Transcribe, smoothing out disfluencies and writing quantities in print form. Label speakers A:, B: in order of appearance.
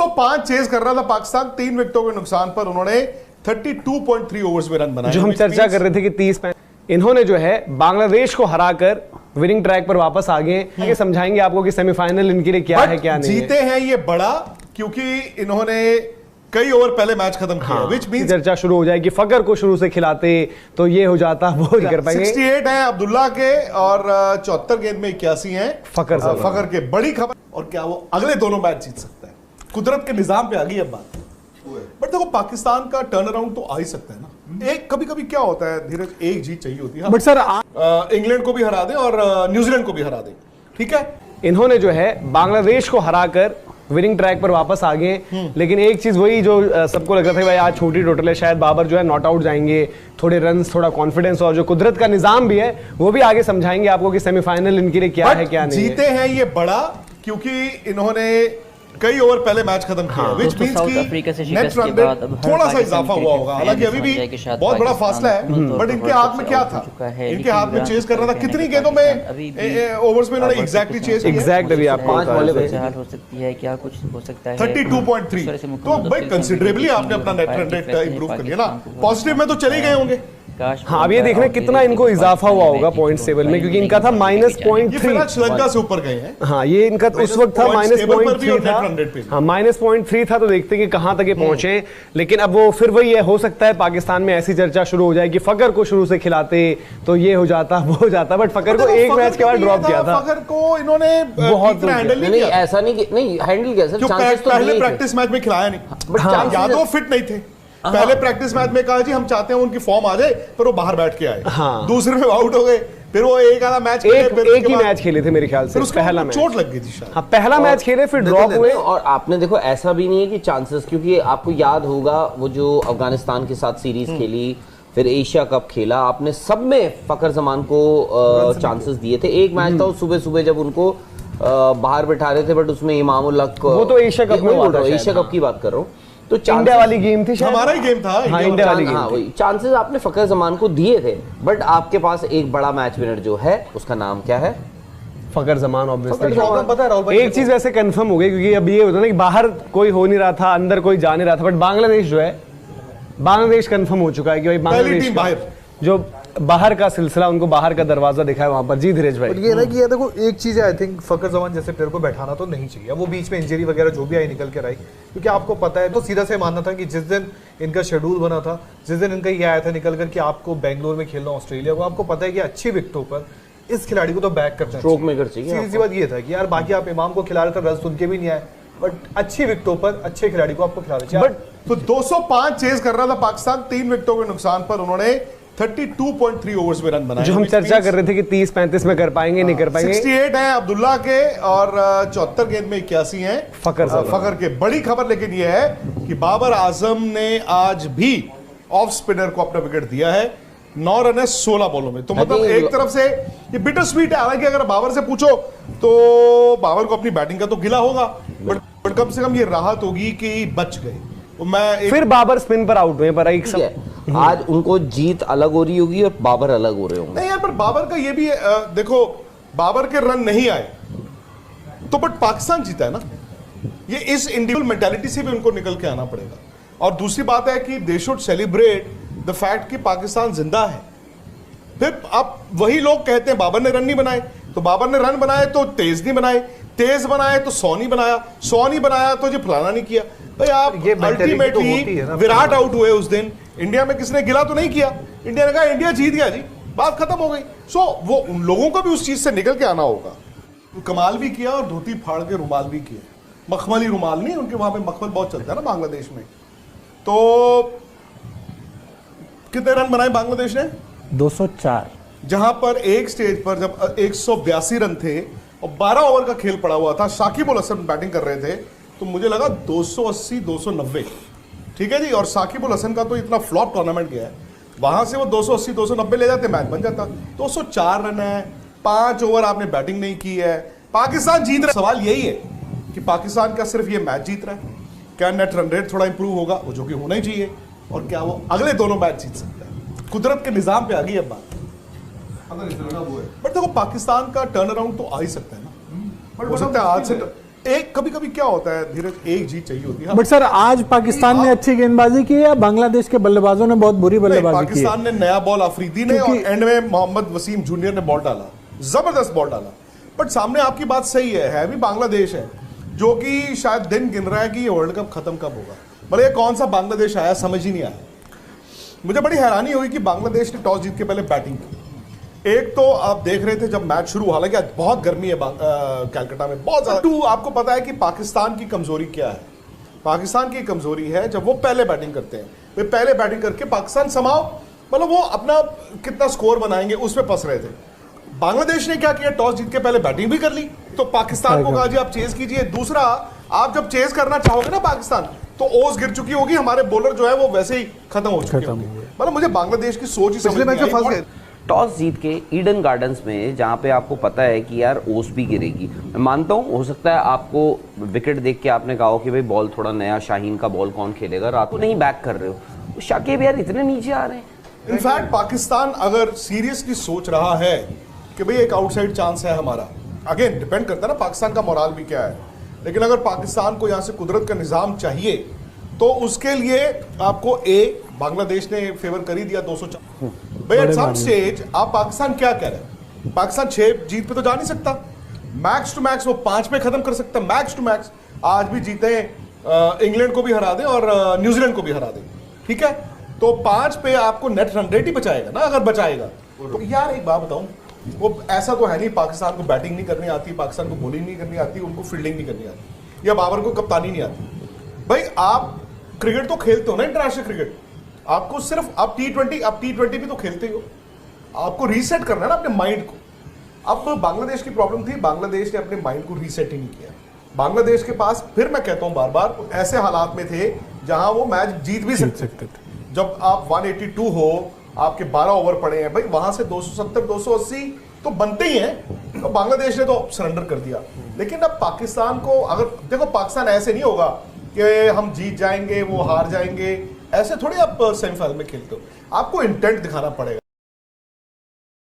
A: 205 chase कर रहा था पाकिस्तान, 3 विकेटों के नुकसान पर उन्होंने 32.3 ओवर्स में रन बनाए।
B: जो हम चर्चा कर रहे थे कि 30 इन्होंने जो है बांग्लादेश को हराकर विनिंग ट्रैक पर वापस आ गए। समझाएंगे आपको कि सेमीफाइनल इनके लिए क्या है क्या नहीं
A: जीते हैं ये बड़ा, क्योंकि इन्होंने कई ओवर पहले मैच खत्म किया, विच मींस
B: चर्चा शुरू हो जाएगी। फकर को शुरू से खिलाते तो ये हो जाता, वो नहीं कर पाएंगे।
A: 68 है अब्दुल्ला के और 74 गेंद में 81 हैं फकर के। बड़ी खबर, और क्या वो अगले दोनों मैच जीत सकता है? कुदरत के निजाम पे आ गई अब बात। बट देखो पाकिस्तान का टर्न अराउंड तो आ ही सकता है ना। एक कभी कभी क्या होता है धीरज, एक जीत चाहिए होती है।
B: बट सर
A: इंग्लैंड को भी हरा दे और न्यूजीलैंड को भी हरा दे, ठीक है।
B: इन्होंने जो है बांग्लादेश को हराकर विनिंग ट्रैक पर वापस आ गए। लेकिन एक चीज वही जो सबको लग रहा था भाई आज छोटी टोटल है, शायद बाबर जो है नॉट आउट जाएंगे, थोड़े रन्स, थोड़ा कॉन्फिडेंस, और जो कुदरत का निजाम भी है वो भी आगे समझाएंगे आपको कि सेमीफाइनल इनके लिए क्या है क्या नहीं।
A: जीते हैं ये बड़ा, क्योंकि इन्होंने कई ओवर पहले मैच खत्म किया, विच मींस कि नेट रन रेट थोड़ा सा इजाफा हुआ होगा। हालांकि अभी भी बहुत बड़ा फासला है, बट इनके हाथ में क्या था? इनके हाथ में चेज करना था। कितनी गेंदों में ओवर्स में इन्होंने एग्जैक्टली चेज किया?
B: एग्जैक्ट अभी आपको
C: हो सकती है, क्या कुछ हो सकता है।
A: 32.3 तो भाई कंसिडरेबली आपने अपना नेट रन रेट इंप्रूव कर लिया ना। पॉजिटिव में तो चले गए होंगे।
B: हाँ, अब ये देखना कितना इनको इजाफा हुआ होगा पॉइंट टेबल में, क्योंकि इनका था -0.3।
A: श्रीलंका से ऊपर गए हैं।
B: हाँ, ये इनका उस वक्त था -0.3 था। हाँ, -0.3 था। तो देखते हैं कि कहां तक ये पहुंचे। लेकिन अब वो फिर वही है, हो सकता है पाकिस्तान में ऐसी चर्चा शुरू हो जाए कि फकर को शुरू से खिलाते तो ये हो जाता वो हो जाता। बट फकर को एक मैच के बाद ड्रॉप किया था।
A: फकर को इन्होंने
D: बहुत हैंडल नहीं, ऐसा नहीं हैंडल किया सर।
A: पहले प्रैक्टिस मैच में खिलाया नहीं, या तो फिट नहीं थे। पहले प्रैक्टिस मैच में कहा जी हम चाहते हैं उनकी फॉर्म आ जाए, पर वो बाहर बैठ के आए।
B: हाँ।
A: दूसरे में आउट हो गए, फिर वो एक आधा मैच
B: एक ही मैच खेले थे मेरे ख्याल से, पहला मैच
A: चोट लग गई थी शायद।
B: हाँ, पहला मैच खेले फिर ड्रॉप हुए।
D: और आपने देखो ऐसा भी नहीं है कि चांसेस, क्योंकि आपको याद होगा वो जो अफगानिस्तान के साथ सीरीज खेली, फिर एशिया कप खेला, आपने सब में फकर जमान को चांसेस दिए थे। एक मैच था सुबह सुबह जब उनको बाहर बैठा रहे थे, बट उसमें इमामुल्लाह को,
B: वो तो एशिया कप में हुआ था,
D: एशिया कप की बात कर रहा हूँ। तो
B: इंडिया वाली गेम थी,
A: हमारा ही गेम था।
B: हाँ, इंडिया वाली गेम।
D: हाँ, वही चांसेस आपने फकर जमान को दिए थे। बट आपके पास एक बड़ा मैच विनर जो है उसका नाम क्या है?
B: फकर जमान। ऑब्वियसली एक चीज वैसे कंफर्म हो गई, क्योंकि अब ये होता है ना कि बाहर कोई हो नहीं रहा था, अंदर कोई जा नहीं रहा था। बट बांग्लादेश जो है, बांग्लादेश कंफर्म हो चुका है कि भाई बांग्लादेश जो बाहर का सिलसिला, उनको बाहर का दरवाजा दिखा है वहां पर। जी धीरज भाई,
E: ये ना कि ये देखो एक चीज है, आई थिंक फकर जमान जैसे प्लेयर को बैठाना तो नहीं चाहिए। वो बीच में इंजरी वगैरह जो भी आई निकल के आई, क्योंकि आपको पता है तो सीधा से मानना था कि जिस दिन इनका शेड्यूल बना था, जिस दिन इनका ये आया था निकल कर कि आपको बेंगलोर में खेलना ऑस्ट्रेलिया को, आपको पता है कि अच्छी विकेटों पर इस खिलाड़ी को तो बैक करना
D: स्ट्रोक मेकर चाहिए।
E: सीधी सी बात ये था कि यार बाकी आप इमाम को खिला रहे थे, रन उनके भी नहीं आए, बट अच्छी विकेटों पर अच्छे खिलाड़ी को आपको खिलाना चाहिए।
A: बट तो 205 चेज कर रहा था पाकिस्तान, 3 विकेटों के नुकसान पर उन्होंने 32.3 ओवर्स में रन बनाए।
B: जो हम चर्चा कर रहे थे कि 30-35 में कर पाएंगे नहीं कर पाएंगे।
A: 68 है अब्दुल्ला के और 74 गेंद में 81 हैं फकर के। बड़ी खबर लेकिन यह है कि बाबर आजम ने आज भी ऑफ स्पिनर को अपना विकेट दिया है। 9 रन है 16 बॉलों में। तो मतलब एक तरफ से ये बिटर स्वीट है। हालांकि अगर बाबर से पूछो तो बाबर को अपनी बैटिंग का तो गिला होगा, बट कम से कम ये राहत होगी कि बच गए।
B: फिर बाबर स्पिन पर आउट हुए, पर एक
D: आज उनको जीत अलग हो रही होगी और बाबर अलग हो रहे होंगे।
A: नहीं यार, पर बाबर का ये भी देखो, बाबर के रन नहीं आए तो बट पाकिस्तान जीता है ना। ये इस इंडिविजुअल मेंटालिटी से भी उनको निकल के आना पड़ेगा। और दूसरी बात है कि they should celebrate the fact कि पाकिस्तान जिंदा है। फिर अब वही लोग कहते हैं बाबर ने रन नहीं बनाए, तो बाबर ने रन बनाए तो तेज नहीं बनाए, तेज बनाए तो 100 नहीं बनाया, 100 नहीं बनाया तो जी फलाना नहीं किया। भाई आप अल्टीमेटली विराट आउट हुए उस दिन, इंडिया में किसने गिला तो नहीं किया। इंडिया ने कहा इंडिया जीत गया जी, बात खत्म हो गई। सो वो उन लोगों को भी उस चीज से निकल के आना होगा। तो कमाल भी किया और धोती फाड़ के रुमाल भी किया। मखमली रुमाल नहीं, उनके वहां पे मखमल बहुत चलता है ना बांग्लादेश में। तो कितने रन बनाए बांग्लादेश ने?
B: 204।
A: जहां पर एक स्टेज पर जब 182 रन थे और 12 ओवर का खेल पड़ा हुआ था, साकिब अल हसन बैटिंग कर रहे थे, तो मुझे लगा 280-290, ठीक है जी। और साकिब अल हसन का तो इतना फ्लॉप टूर्नामेंट गया है, वहां से वो 280-290 ले जाते, मैच बन जाता। 204 रन है, 5 ओवर आपने बैटिंग नहीं की है, पाकिस्तान जीत रहा। सवाल यही है कि पाकिस्तान का सिर्फ ये मैच जीत रहा है, क्या नेट रन रेट थोड़ा इंप्रूव होगा, वो जो कि होना ही चाहिए, और क्या वो अगले दोनों मैच जीत सकता है? कुदरत के निजाम पे आ गई अब बात। बट देखो पाकिस्तान का टर्न अराउंड तो आ ही सकता है ना। बट हो सकता है एक कभी कभी क्या होता है धीरज, एक जीत चाहिए होती है।
F: बट सर आज पाकिस्तान ने अच्छी गेंदबाजी की है, बांग्लादेश के बल्लेबाजों ने बहुत बुरी बल्लेबाजी की है।
A: पाकिस्तान ने नया बॉल अफरीदी ने और एंड में मोहम्मद वसीम जूनियर ने बॉल डाला, जबरदस्त बॉल डाला। बट सामने आपकी बात सही है भी बांग्लादेश है जो कि शायद दिन गिन रहा है कि ये वर्ल्ड कप खत्म कब होगा। मतलब ये कौन सा बांग्लादेश आया समझ ही नहीं आया। मुझे बड़ी हैरानी हुई कि बांग्लादेश ने टॉस जीत के पहले बैटिंग की। एक तो आप देख रहे थे जब मैच शुरू हुआ, हालांकि आज बहुत गर्मी है कलकत्ता में, बहुत ज्यादा। आपको पता है कि पाकिस्तान की कमजोरी क्या है? पाकिस्तान की कमजोरी है जब वो पहले बैटिंग करते हैं। वे पहले बैटिंग करके पाकिस्तान समाओ, मतलब वो अपना कितना स्कोर बनाएंगे उस पर फंस रहे थे। बांग्लादेश ने क्या किया, टॉस जीत के पहले बैटिंग भी कर ली, तो पाकिस्तान को कहा जी आप चेज कीजिए। दूसरा, आप जब चेज करना चाहोगे ना पाकिस्तान, तो ओस गिर चुकी होगी, हमारे बॉलर जो है वो वैसे ही खत्म हो चुके होंगे। मतलब मुझे बांग्लादेश की सोच ही समझ नहीं आई।
D: टॉस जीत के ईडन गार्डन्स में जहां पे आपको पता है कि यार ओस भी गिरेगी, मैं मानता हूं हो सकता है आपको विकेट देख के आपने कहा हो कि भाई बॉल थोड़ा नया, शाहीन का बॉल कौन खेलेगा, रात को नहीं बैक कर रहे हो, शाकिब यार इतने नीचे आ रहे हैं।
A: इनफैक्ट पाकिस्तान अगर सीरियसली सोच रहा है कि भाई एक आउटसाइड चांस है हमारा, अगेन डिपेंड करता है ना पाकिस्तान का मोराल भी क्या है, लेकिन अगर पाकिस्तान को यहां से कुदरत का निजाम चाहिए तो उसके लिए आपको बांग्लादेश ने फेवर कर ही दिया 204। भाई एट सम स्टेज आप पाकिस्तान क्या कह रहे हैं, पाकिस्तान 6 जीत पे तो जा नहीं सकता, मैक्स टू मैक्स वो 5 पे खत्म कर सकता है, मैक्स टू मैक्स। आज भी जीते इंग्लैंड को भी हरा दें और न्यूजीलैंड को भी हरा दें, ठीक है, तो 5 पे आपको नेट रन रेट ही बचाएगा ना, अगर बचाएगा तो। यार एक बात बताऊं, वो ऐसा तो है नहीं पाकिस्तान को बैटिंग नहीं करनी आती, पाकिस्तान को बॉलिंग नहीं करनी आती, उनको फील्डिंग नहीं करनी आती, या बाबर को कप्तानी नहीं आती। भाई आप क्रिकेट तो खेलते हो ना, इंटरनेशनल क्रिकेट, आपको सिर्फ आप टी20 भी तो खेलते हो, आपको रीसेट करना है ना अपने माइंड को। अब बांग्लादेश की प्रॉब्लम थी, बांग्लादेश ने अपने माइंड को रीसेट ही नहीं किया। बांग्लादेश के पास, फिर मैं कहता हूं बार बार, ऐसे हालात में थे जहां वो मैच जीत भी सकते थे। जब आप 182 हो, आपके 12 ओवर पड़े हैं, भाई वहां से 270 280 तो बनते ही हैं, तो बांग्लादेश ने तो सरेंडर कर दिया। लेकिन अब पाकिस्तान को, अगर देखो पाकिस्तान ऐसे नहीं होगा कि हम जीत जाएंगे वो हार जाएंगे, ऐसे थोड़ी आप सेमीफाइनल में खेलते हो, आपको इंटेंट दिखाना पड़ेगा।